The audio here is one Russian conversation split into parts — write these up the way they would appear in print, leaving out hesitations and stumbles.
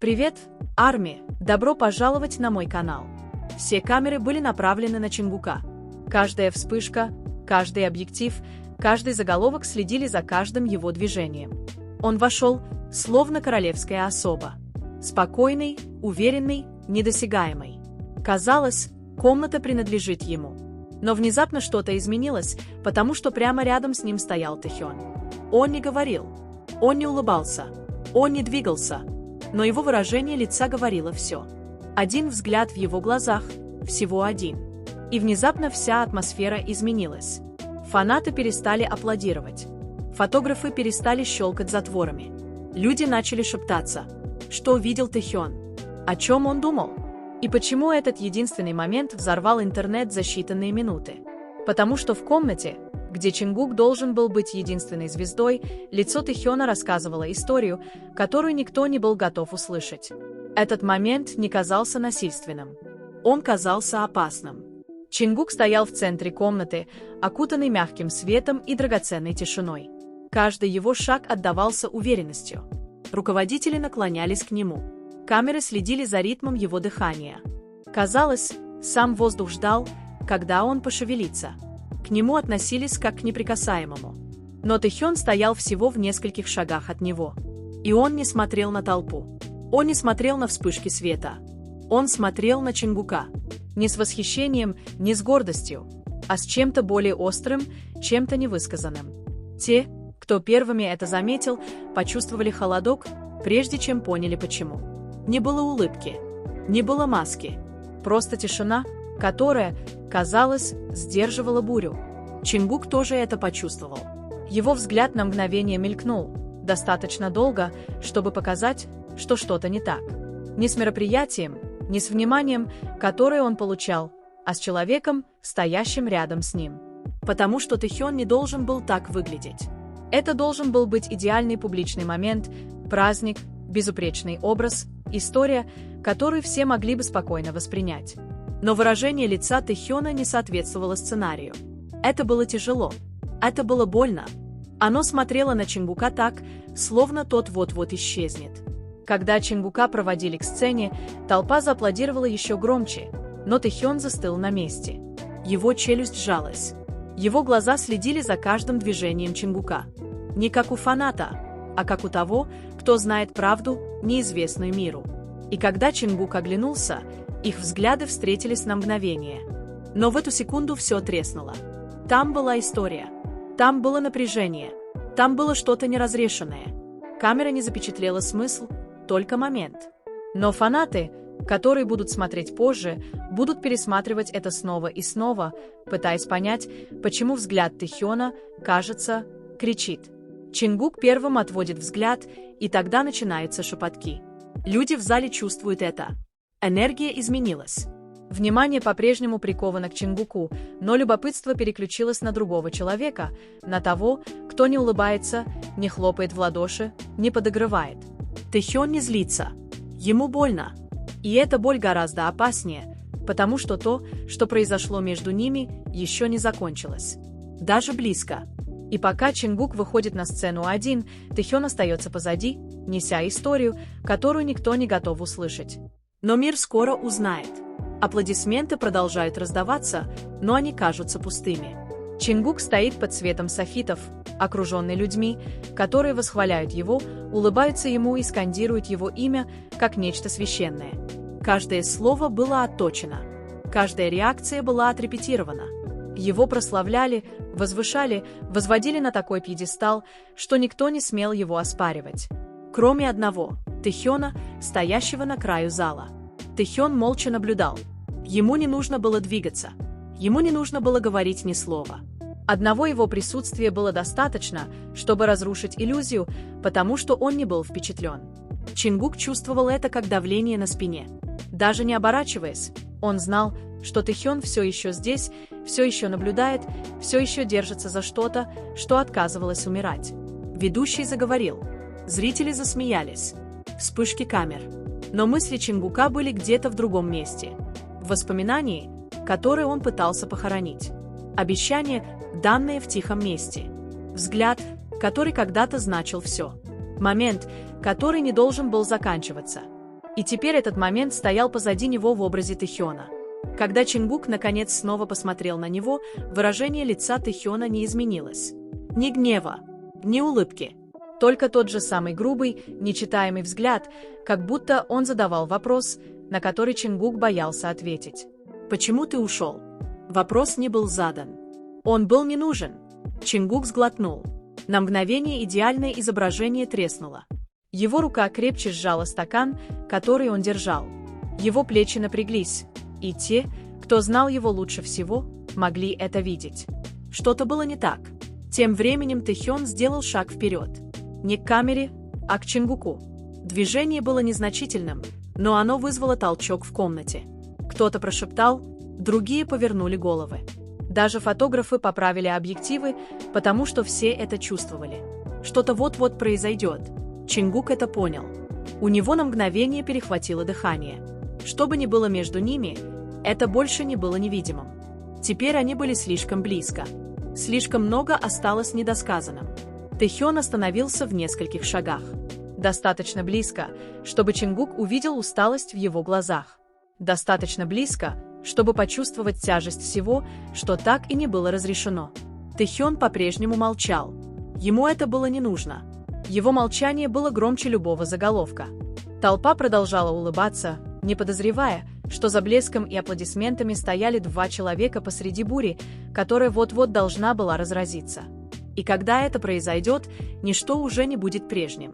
Привет, армия! Добро пожаловать на мой канал. Все камеры были направлены на Чингука. Каждая вспышка, каждый объектив, каждый заголовок следили за каждым его движением. Он вошел, словно королевская особа. Спокойный, уверенный, недосягаемый. Казалось, комната принадлежит ему. Но внезапно что-то изменилось, потому что прямо рядом с ним стоял Тэхён. Он не говорил, он не улыбался, он не двигался, но его выражение лица говорило все. Один взгляд в его глазах, всего один. И внезапно вся атмосфера изменилась. Фанаты перестали аплодировать. Фотографы перестали щелкать затворами. Люди начали шептаться. Что видел Тэхён? О чем он думал? И почему этот единственный момент взорвал интернет за считанные минуты? Потому что в комнате, где Чингук должен был быть единственной звездой, лицо Тэхёна рассказывало историю, которую никто не был готов услышать. Этот момент не казался насильственным. Он казался опасным. Чингук стоял в центре комнаты, окутанный мягким светом и драгоценной тишиной. Каждый его шаг отдавался уверенностью. Руководители наклонялись к нему. Камеры следили за ритмом его дыхания. Казалось, сам воздух ждал, когда он пошевелится. К нему относились как к неприкасаемому. Но Тэхён стоял всего в нескольких шагах от него. И он не смотрел на толпу. Он не смотрел на вспышки света. Он смотрел на Чингука. Не с восхищением, не с гордостью, а с чем-то более острым, чем-то невысказанным. Те, кто первыми это заметил, почувствовали холодок, прежде чем поняли почему. Не было улыбки, не было маски. Просто тишина, которая, казалось, сдерживала бурю. Чингук тоже это почувствовал. Его взгляд на мгновение мелькнул, достаточно долго, чтобы показать, что что-то не так. Не с мероприятием, не с вниманием, которое он получал, а с человеком, стоящим рядом с ним. Потому что Тэхён не должен был так выглядеть. Это должен был быть идеальный публичный момент, праздник, безупречный образ, история, которую все могли бы спокойно воспринять. Но выражение лица Тэхёна не соответствовало сценарию. Это было тяжело. Это было больно. Оно смотрело на Чингука так, словно тот вот-вот исчезнет. Когда Чингука проводили к сцене, толпа зааплодировала еще громче, но Тэхён застыл на месте. Его челюсть сжалась. Его глаза следили за каждым движением Чингука. Не как у фаната, а как у того, кто знает правду, неизвестную миру. И когда Чингук оглянулся, их взгляды встретились на мгновение. Но в эту секунду все треснуло. Там была история. Там было напряжение. Там было что-то неразрешенное. Камера не запечатлела смысл, только момент. Но фанаты, которые будут смотреть позже, будут пересматривать это снова и снова, пытаясь понять, почему взгляд Тэхёна, кажется, кричит. Чингук первым отводит взгляд, и тогда начинаются шепотки. Люди в зале чувствуют это. Энергия изменилась. Внимание по-прежнему приковано к Чингуку, но любопытство переключилось на другого человека, на того, кто не улыбается, не хлопает в ладоши, не подыгрывает. Тэхён не злится. Ему больно. И эта боль гораздо опаснее, потому что то, что произошло между ними, еще не закончилось. Даже близко. И пока Чингук выходит на сцену один, Тэхён остается позади, неся историю, которую никто не готов услышать. Но мир скоро узнает. Аплодисменты продолжают раздаваться, но они кажутся пустыми. Чингук стоит под светом софитов, окруженный людьми, которые восхваляют его, улыбаются ему и скандируют его имя, как нечто священное. Каждое слово было отточено. Каждая реакция была отрепетирована. Его прославляли, возвышали, возводили на такой пьедестал, что никто не смел его оспаривать. Кроме одного, Тэхёна, стоящего на краю зала. Тэхён молча наблюдал. Ему не нужно было двигаться. Ему не нужно было говорить ни слова. Одного его присутствия было достаточно, чтобы разрушить иллюзию, потому что он не был впечатлен. Чингук чувствовал это как давление на спине. Даже не оборачиваясь, он знал, что Тэхён все еще здесь, все еще наблюдает, все еще держится за что-то, что отказывалось умирать. Ведущий заговорил. Зрители засмеялись. Вспышки камер. Но мысли Чингука были где-то в другом месте. В воспоминании, которое он пытался похоронить. Обещание, данное в тихом месте. Взгляд, который когда-то значил все. Момент, который не должен был заканчиваться. И теперь этот момент стоял позади него в образе Тэхёна. Когда Чингук наконец снова посмотрел на него, выражение лица Тэхёна не изменилось. Ни гнева, ни улыбки. Только тот же самый грубый, нечитаемый взгляд, как будто он задавал вопрос, на который Чингук боялся ответить. «Почему ты ушел?» Вопрос не был задан. Он был не нужен. Чингук сглотнул. На мгновение идеальное изображение треснуло. Его рука крепче сжала стакан, который он держал. Его плечи напряглись, и те, кто знал его лучше всего, могли это видеть. Что-то было не так. Тем временем Тэхён сделал шаг вперед. Не к камере, а к Чингуку. Движение было незначительным, но оно вызвало толчок в комнате. Кто-то прошептал, другие повернули головы. Даже фотографы поправили объективы, потому что все это чувствовали. Что-то вот-вот произойдет. Чингук это понял. У него на мгновение перехватило дыхание. Что бы ни было между ними, это больше не было невидимым. Теперь они были слишком близко. Слишком много осталось недосказанным. Тэхён остановился в нескольких шагах. Достаточно близко, чтобы Чингук увидел усталость в его глазах. Достаточно близко, чтобы почувствовать тяжесть всего, что так и не было разрешено. Тэхён по-прежнему молчал. Ему это было не нужно. Его молчание было громче любого заголовка. Толпа продолжала улыбаться, не подозревая, что за блеском и аплодисментами стояли два человека посреди бури, которая вот-вот должна была разразиться. И когда это произойдет, ничто уже не будет прежним.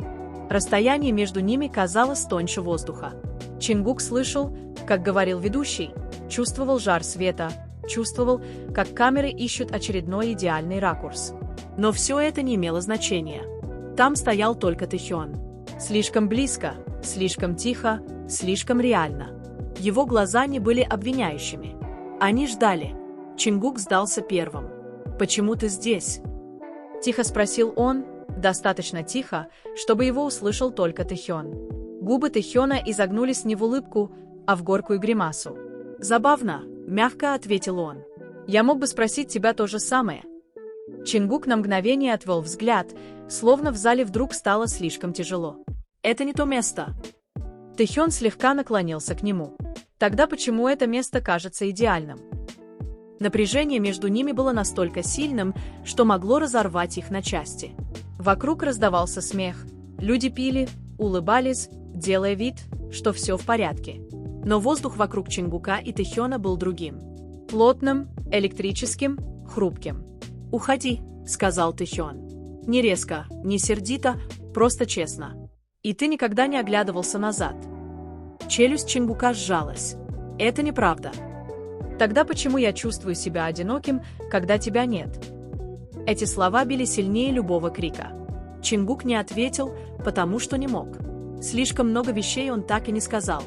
Расстояние между ними казалось тоньше воздуха. Чингук слышал, как говорил ведущий, чувствовал жар света, чувствовал, как камеры ищут очередной идеальный ракурс. Но все это не имело значения. Там стоял только Тэхён. Слишком близко, слишком тихо, слишком реально. Его глаза не были обвиняющими. Они ждали. Чингук сдался первым. «Почему ты здесь?» Тихо спросил он, достаточно тихо, чтобы его услышал только Тэхён. Губы Тэхёна изогнулись не в улыбку, а в горькую гримасу. «Забавно», — мягко ответил он. «Я мог бы спросить тебя то же самое». Чингук на мгновение отвел взгляд, словно в зале вдруг стало слишком тяжело. «Это не то место». Тэхён слегка наклонился к нему. «Тогда почему это место кажется идеальным?» Напряжение между ними было настолько сильным, что могло разорвать их на части. Вокруг раздавался смех. Люди пили, улыбались, делая вид, что все в порядке. Но воздух вокруг Чингука и Тэхёна был другим. Плотным, электрическим, хрупким. «Уходи», — сказал Тэхён. Не резко, не сердито, просто честно. «И ты никогда не оглядывался назад». Челюсть Чингука сжалась. «Это неправда». «Тогда почему я чувствую себя одиноким, когда тебя нет?» Эти слова били сильнее любого крика. Чингук не ответил, потому что не мог. Слишком много вещей он так и не сказал.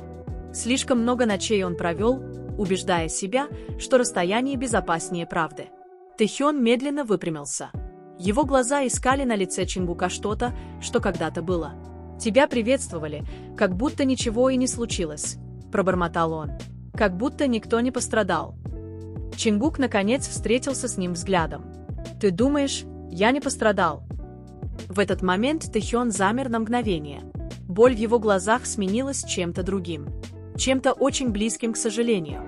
Слишком много ночей он провел, убеждая себя, что расстояние безопаснее правды. Тэхён медленно выпрямился. Его глаза искали на лице Чингука что-то, что когда-то было. «Тебя приветствовали, как будто ничего и не случилось», — пробормотал он. «Как будто никто не пострадал». Чингук наконец встретился с ним взглядом. «Ты думаешь, я не пострадал?» В этот момент Тэхён замер на мгновение. Боль в его глазах сменилась чем-то другим. Чем-то очень близким к сожалению.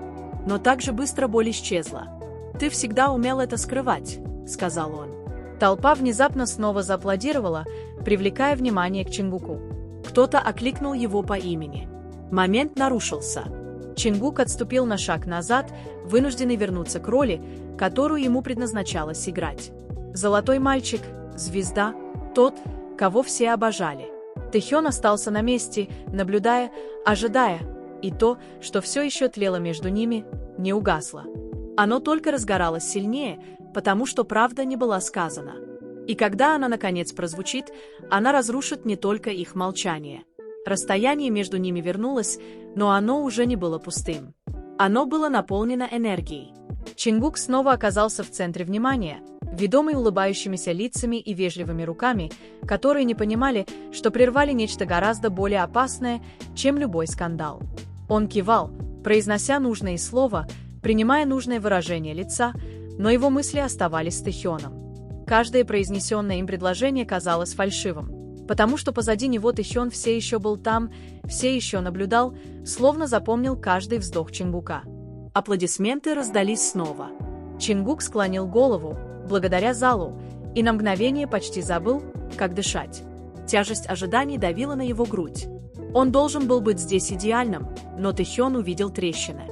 Но так же быстро боль исчезла. «Ты всегда умел это скрывать», — сказал он. Толпа внезапно снова зааплодировала, привлекая внимание к Чингуку. Кто-то окликнул его по имени. Момент нарушился. Чингук отступил на шаг назад, вынужденный вернуться к роли, которую ему предназначалось играть. Золотой мальчик, звезда, тот, кого все обожали. Тэхён остался на месте, наблюдая, ожидая, и то, что все еще тлело между ними, не угасло. Оно только разгоралось сильнее, потому что правда не была сказана. И когда она наконец прозвучит, она разрушит не только их молчание. Расстояние между ними вернулось, но оно уже не было пустым. Оно было наполнено энергией. Чингук снова оказался в центре внимания, ведомый улыбающимися лицами и вежливыми руками, которые не понимали, что прервали нечто гораздо более опасное, чем любой скандал. Он кивал, произнося нужное слово, принимая нужное выражение лица, но его мысли оставались с Тэхёном. Каждое произнесенное им предложение казалось фальшивым. потому что позади него Тэхён все еще был там, все еще наблюдал, словно запомнил каждый вздох Чингука. Аплодисменты раздались снова. Чингук склонил голову, благодаря залу, и на мгновение почти забыл, как дышать. Тяжесть ожиданий давила на его грудь. Он должен был быть здесь идеальным, но Тэхён увидел трещины.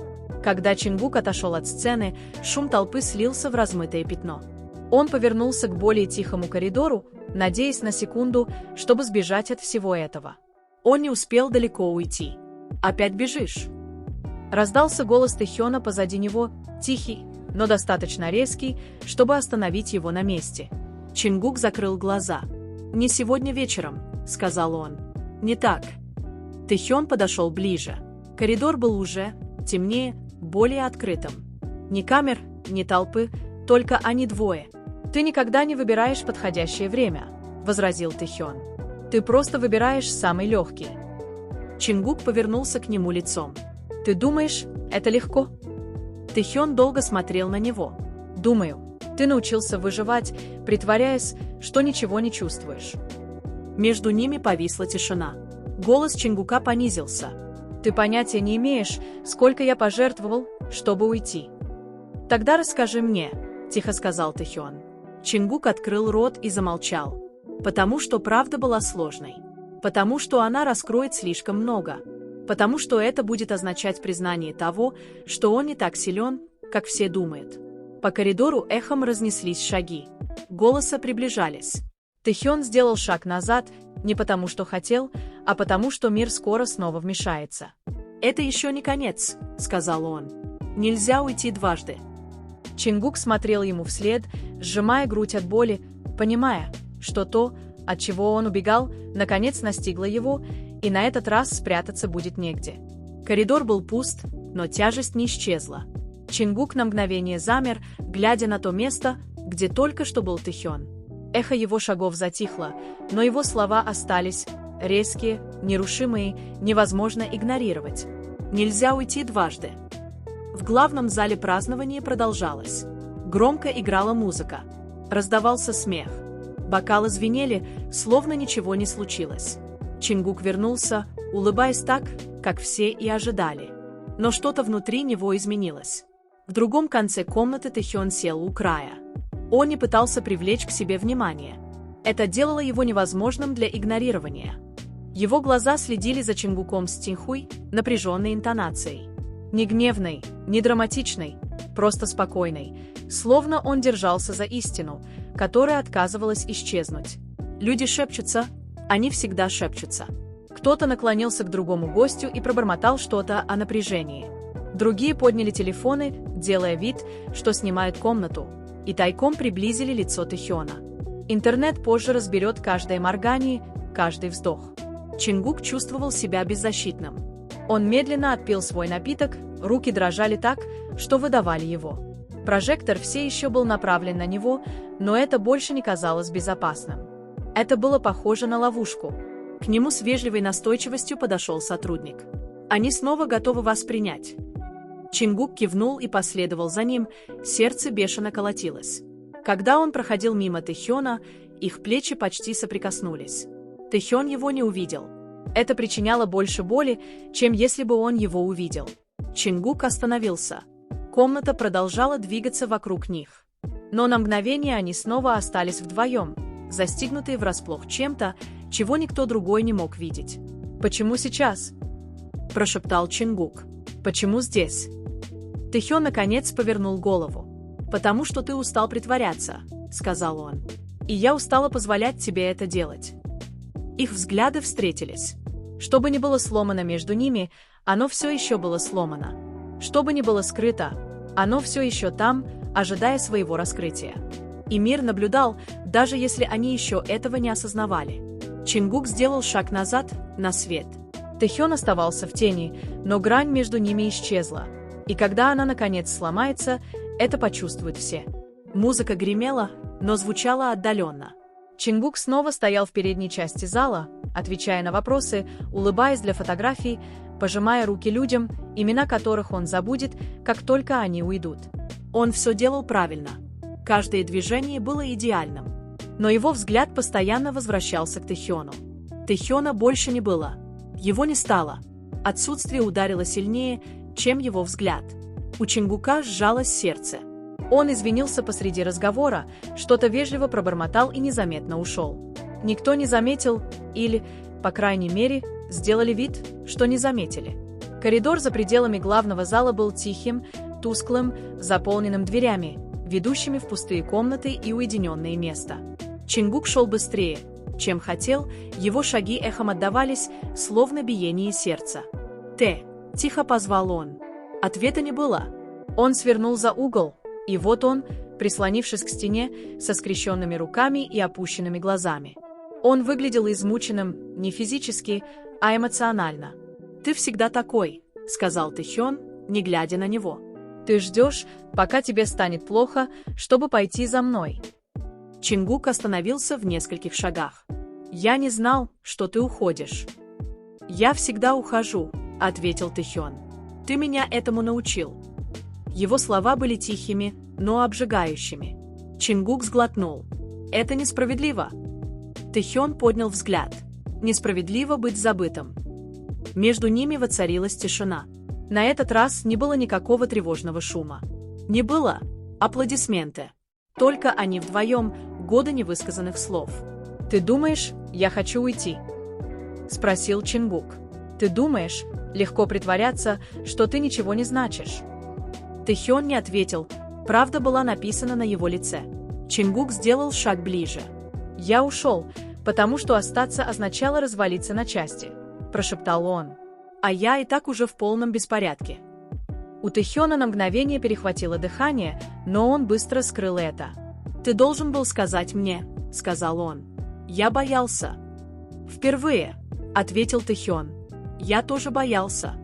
Когда Чингук отошел от сцены, шум толпы слился в размытое пятно. Он повернулся к более тихому коридору, надеясь на секунду, чтобы сбежать от всего этого. Он не успел далеко уйти. «Опять бежишь?» Раздался голос Тэхёна позади него, тихий, но достаточно резкий, чтобы остановить его на месте. Чингук закрыл глаза. «Не сегодня вечером», — сказал он. «Не так». Тэхён подошел ближе. Коридор был уже темнее, более открытым. Ни камер, ни толпы, только они двое. «Ты никогда не выбираешь подходящее время», — возразил Тэхён. «Ты просто выбираешь самый легкий». Чингук повернулся к нему лицом. «Ты думаешь, это легко?» Тэхён долго смотрел на него. «Думаю, ты научился выживать, притворяясь, что ничего не чувствуешь». Между ними повисла тишина. Голос Чингука понизился. «Ты понятия не имеешь, сколько я пожертвовал, чтобы уйти». «Тогда расскажи мне», — тихо сказал Тэхён. Чингук открыл рот и замолчал. Потому что правда была сложной. Потому что она раскроет слишком много. Потому что это будет означать признание того, что он не так силен, как все думают. По коридору эхом разнеслись шаги. Голоса приближались. Тэхён сделал шаг назад, не потому что хотел, а потому что мир скоро снова вмешается. «Это еще не конец», — сказал он. «Нельзя уйти дважды». Чингук смотрел ему вслед, сжимая грудь от боли, понимая, что то, от чего он убегал, наконец настигло его, и на этот раз спрятаться будет негде. Коридор был пуст, но тяжесть не исчезла. Чингук на мгновение замер, глядя на то место, где только что был Тэхён. Эхо его шагов затихло, но его слова остались, резкие, нерушимые, невозможно игнорировать. Нельзя уйти дважды. В главном зале празднование продолжалось. Громко играла музыка. Раздавался смех. Бокалы звенели, словно ничего не случилось. Чингук вернулся, улыбаясь так, как все и ожидали. Но что-то внутри него изменилось. В другом конце комнаты Тэхён сел у края. Он не пытался привлечь к себе внимание. Это делало его невозможным для игнорирования. Его глаза следили за Чингуком с тихой, напряженной интонацией. Не гневной, не драматичной, просто спокойной, словно он держался за истину, которая отказывалась исчезнуть. Люди шепчутся, они всегда шепчутся. Кто-то наклонился к другому гостю и пробормотал что-то о напряжении. Другие подняли телефоны, делая вид, что снимают комнату, и тайком приблизили лицо Тэхёна. Интернет позже разберет каждое моргание, каждый вздох. Чингук чувствовал себя беззащитным. Он медленно отпил свой напиток, руки дрожали так, что выдавали его. Прожектор все еще был направлен на него, но это больше не казалось безопасным. Это было похоже на ловушку. К нему с вежливой настойчивостью подошел сотрудник. «Они снова готовы вас принять». Чингук кивнул и последовал за ним, сердце бешено колотилось. Когда он проходил мимо Тэхёна, их плечи почти соприкоснулись. Тэхён его не увидел. Это причиняло больше боли, чем если бы он его увидел. Чингук остановился. Комната продолжала двигаться вокруг них. Но на мгновение они снова остались вдвоем, застигнутые врасплох чем-то, чего никто другой не мог видеть. «Почему сейчас?» – прошептал Чингук. «Почему здесь?» Тэхён наконец повернул голову. «Потому что ты устал притворяться», – сказал он. «И я устала позволять тебе это делать». Их взгляды встретились. Что бы ни было сломано между ними, оно все еще было сломано. Что бы ни было скрыто, оно все еще там, ожидая своего раскрытия. И мир наблюдал, даже если они еще этого не осознавали. Чингук сделал шаг назад, на свет. Тэхён оставался в тени, но грань между ними исчезла. И когда она наконец сломается, это почувствуют все. Музыка гремела, но звучала отдаленно. Чингук снова стоял в передней части зала, отвечая на вопросы, улыбаясь для фотографий, пожимая руки людям, имена которых он забудет, как только они уйдут. Он все делал правильно. Каждое движение было идеальным. Но его взгляд постоянно возвращался к Тэхёну. Тэхёна больше не было. Его не стало. Отсутствие ударило сильнее, чем его взгляд. У Чингука сжалось сердце. Он извинился посреди разговора, что-то вежливо пробормотал и незаметно ушел. Никто не заметил или, по крайней мере, сделали вид, что не заметили. Коридор за пределами главного зала был тихим, тусклым, заполненным дверями, ведущими в пустые комнаты и уединенные места. Чингук шел быстрее, чем хотел, его шаги эхом отдавались, словно биение сердца. «Тэ!» – тихо позвал он. Ответа не было. Он свернул за угол, и вот он, прислонившись к стене, со скрещенными руками и опущенными глазами. Он выглядел измученным не физически, а эмоционально. «Ты всегда такой», — сказал Тэхён, не глядя на него. «Ты ждешь, пока тебе станет плохо, чтобы пойти за мной». Чингук остановился в нескольких шагах. «Я не знал, что ты уходишь». «Я всегда ухожу», — ответил Тэхён. «Ты меня этому научил». Его слова были тихими, но обжигающими. Чингук сглотнул. «Это несправедливо». Тэхён поднял взгляд. «Несправедливо быть забытым». Между ними воцарилась тишина. На этот раз не было никакого тревожного шума. Не было аплодисменты. Только они вдвоем, годы невысказанных слов. «Ты думаешь, я хочу уйти?» — спросил Чингук. «Ты думаешь, легко притворяться, что ты ничего не значишь?» Тэхён не ответил, правда была написана на его лице. Чингук сделал шаг ближе. «Я ушел, потому что остаться означало развалиться на части», — прошептал он. «А я и так уже в полном беспорядке». У Тэхёна на мгновение перехватило дыхание, но он быстро скрыл это. «Ты должен был сказать мне», — сказал он. «Я боялся». «Впервые», — ответил Тэхён. «Я тоже боялся».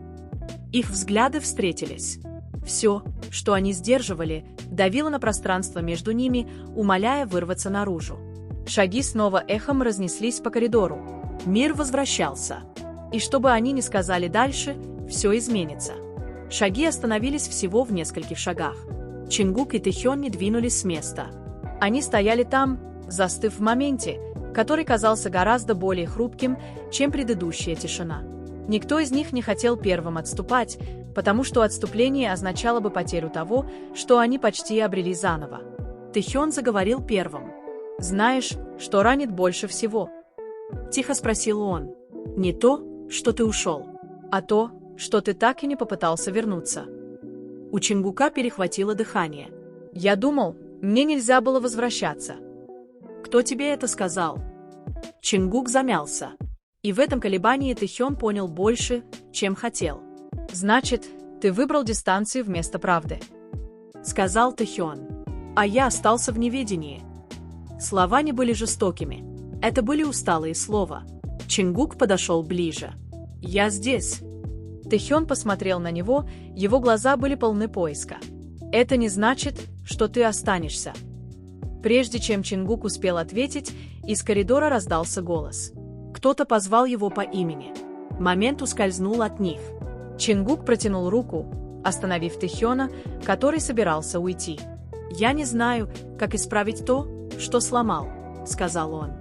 Их взгляды встретились. Все, что они сдерживали, давило на пространство между ними, умоляя вырваться наружу. Шаги снова эхом разнеслись по коридору. Мир возвращался. И что бы они ни сказали дальше, все изменится. Шаги остановились всего в нескольких шагах. Чингук и Тэхён не двинулись с места. Они стояли там, застыв в моменте, который казался гораздо более хрупким, чем предыдущая тишина. Никто из них не хотел первым отступать, потому что отступление означало бы потерю того, что они почти обрели заново. Тэхён заговорил первым. «Знаешь, что ранит больше всего?» — тихо спросил он. «Не то, что ты ушел, а то, что ты так и не попытался вернуться». У Чингука перехватило дыхание. «Я думал, мне нельзя было возвращаться». «Кто тебе это сказал?» Чингук замялся. И в этом колебании Тэхён понял больше, чем хотел. «Значит, ты выбрал дистанцию вместо правды», — сказал Тэхён. «А я остался в неведении». Слова не были жестокими. Это были усталые слова. Чингук подошел ближе. «Я здесь». Тэхён посмотрел на него, его глаза были полны поиска. «Это не значит, что ты останешься». Прежде чем Чингук успел ответить, из коридора раздался голос. Кто-то позвал его по имени. Момент ускользнул от них. Чингук протянул руку, остановив Тэхёна, который собирался уйти. «Я не знаю, как исправить то, что сломал», — сказал он.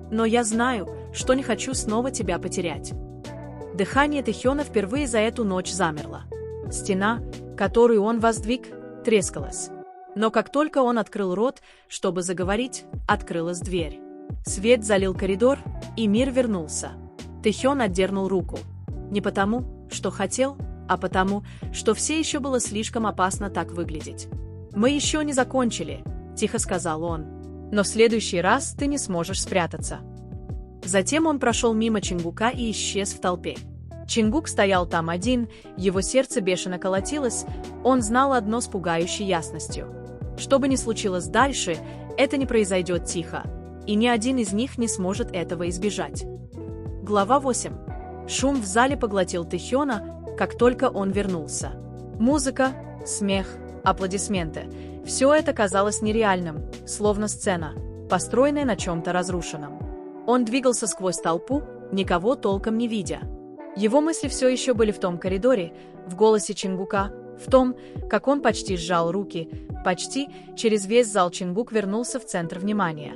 «Но я знаю, что не хочу снова тебя потерять». Дыхание Тэхёна впервые за эту ночь замерло. Стена, которую он воздвиг, трескалась. Но как только он открыл рот, чтобы заговорить, открылась дверь. Свет залил коридор, и мир вернулся. Тэхён отдернул руку. Не потому, что хотел, а потому, что все еще было слишком опасно так выглядеть. «Мы еще не закончили», — тихо сказал он. «Но в следующий раз ты не сможешь спрятаться». Затем он прошел мимо Чингука и исчез в толпе. Чингук стоял там один, его сердце бешено колотилось, он знал одно с пугающей ясностью. Что бы ни случилось дальше, это не произойдет тихо, и ни один из них не сможет этого избежать. Глава 8. Шум в зале поглотил Тэхёна, как только он вернулся. Музыка, смех, аплодисменты – все это казалось нереальным, словно сцена, построенная на чем-то разрушенном. Он двигался сквозь толпу, никого толком не видя. Его мысли все еще были в том коридоре, в голосе Чингука, в том, как он почти сжал руки, почти через весь зал Чингук вернулся в центр внимания.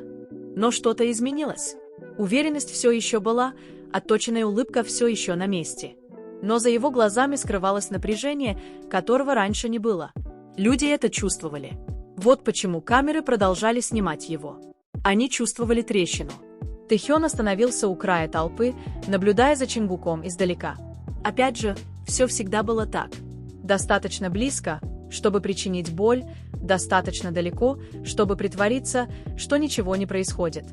Но что-то изменилось. Уверенность все еще была, отточенная улыбка все еще на месте. Но за его глазами скрывалось напряжение, которого раньше не было. Люди это чувствовали. Вот почему камеры продолжали снимать его. Они чувствовали трещину. Тэхён остановился у края толпы, наблюдая за Чингуком издалека. Опять же, все всегда было так. Достаточно близко, чтобы причинить боль, достаточно далеко, чтобы притвориться, что ничего не происходит.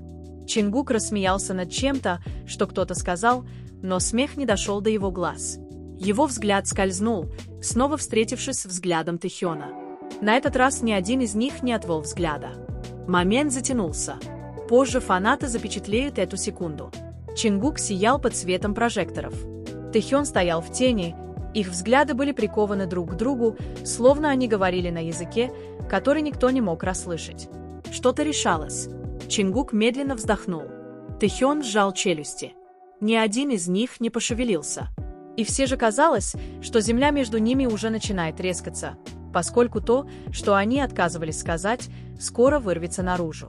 Чингук рассмеялся над чем-то, что кто-то сказал, но смех не дошел до его глаз. Его взгляд скользнул, снова встретившись взглядом Тэхёна. На этот раз ни один из них не отвел взгляда. Момент затянулся. Позже фанаты запечатлеют эту секунду. Чингук сиял под светом прожекторов. Тэхён стоял в тени, их взгляды были прикованы друг к другу, словно они говорили на языке, который никто не мог расслышать. Что-то решалось. Чингук медленно вздохнул. Тэхён сжал челюсти. Ни один из них не пошевелился. И все же казалось, что земля между ними уже начинает трескаться, поскольку то, что они отказывались сказать, скоро вырвется наружу.